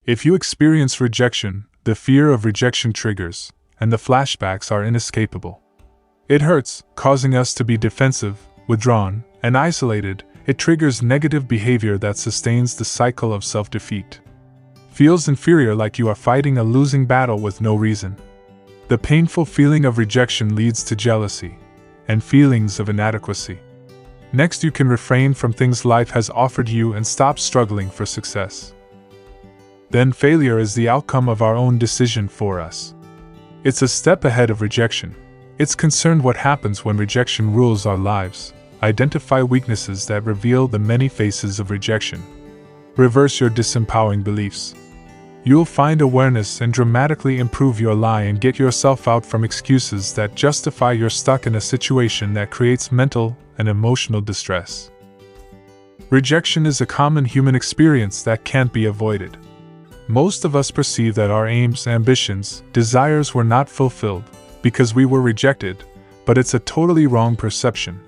If you experience rejection, the fear of rejection triggers, and the flashbacks are inescapable. It hurts, causing us to be defensive, withdrawn, and isolated. It triggers negative behavior that sustains the cycle of self-defeat. Feels inferior, like you are fighting a losing battle with no reason. The painful feeling of rejection leads to jealousy and feelings of inadequacy. Next, you can refrain from things life has offered you and stop struggling for success. Then failure is the outcome of our own decision for us. It's a step ahead of rejection. It's concerned what happens when rejection rules our lives. Identify weaknesses that reveal the many faces of rejection. Reverse your disempowering beliefs. You'll find awareness and dramatically improve your lie and get yourself out from excuses that justify you're stuck in a situation that creates mental and emotional distress. Rejection is a common human experience that can't be avoided. Most of us perceive that our aims, ambitions, desires were not fulfilled because we were rejected, but it's a totally wrong perception.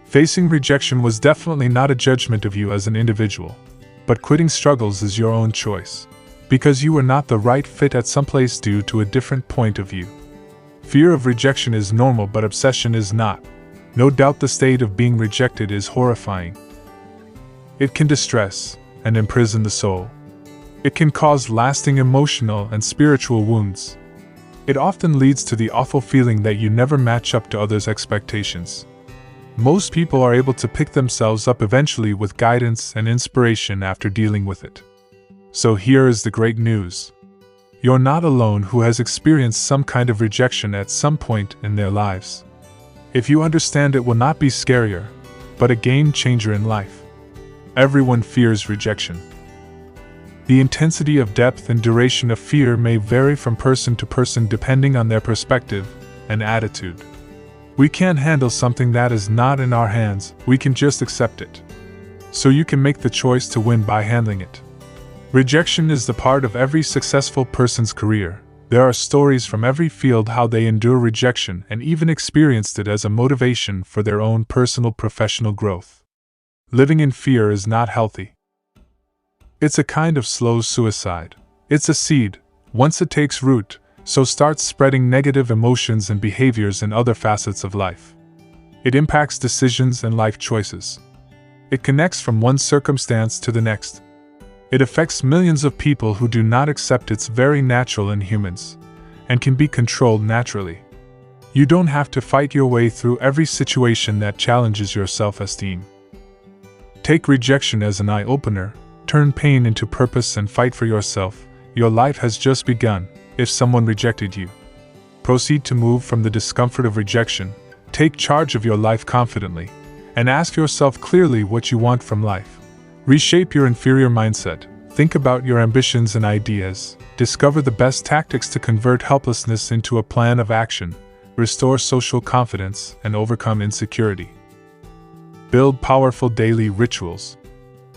Facing rejection was definitely not a judgment of you as an individual, but quitting struggles is your own choice, because you were not the right fit at some place due to a different point of view. Fear of rejection is normal, but obsession is not. No doubt the state of being rejected is horrifying. It can distress and imprison the soul. It can cause lasting emotional and spiritual wounds. It often leads to the awful feeling that you never match up to others' expectations. Most people are able to pick themselves up eventually with guidance and inspiration after dealing with it. So here is the great news. You're not alone who has experienced some kind of rejection at some point in their lives. If you understand, it will not be scarier, but a game changer in life. Everyone fears rejection. The intensity of depth and duration of fear may vary from person to person depending on their perspective and attitude. We can't handle something that is not in our hands, we can just accept it. So you can make the choice to win by handling it. Rejection is the part of every successful person's career. There are stories from every field how they endure rejection and even experienced it as a motivation for their own personal professional growth. Living in fear is not healthy. It's a kind of slow suicide. It's a seed. Once it takes root, so starts spreading negative emotions and behaviors in other facets of life. It impacts decisions and life choices. It connects from one circumstance to the next. It affects millions of people who do not accept it's very natural in humans, and can be controlled naturally. You don't have to fight your way through every situation that challenges your self-esteem. Take rejection as an eye-opener, turn pain into purpose and fight for yourself. Your life has just begun. If someone rejected you, proceed to move from the discomfort of rejection, take charge of your life confidently, and ask yourself clearly what you want from life. Reshape your inferior mindset, think about your ambitions and ideas, discover the best tactics to convert helplessness into a plan of action, restore social confidence, and overcome insecurity. Build powerful daily rituals.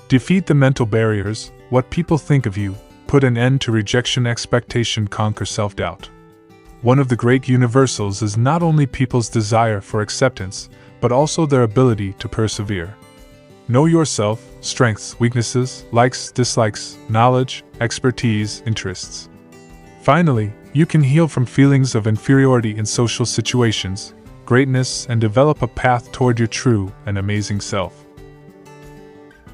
Defeat the mental barriers, what people think of you. Put an end to rejection, expectation, conquer self-doubt. One of the great universals is not only people's desire for acceptance, but also their ability to persevere. Know yourself, strengths, weaknesses, likes, dislikes, knowledge, expertise, interests. Finally, you can heal from feelings of inferiority in social situations, greatness, and develop a path toward your true and amazing self.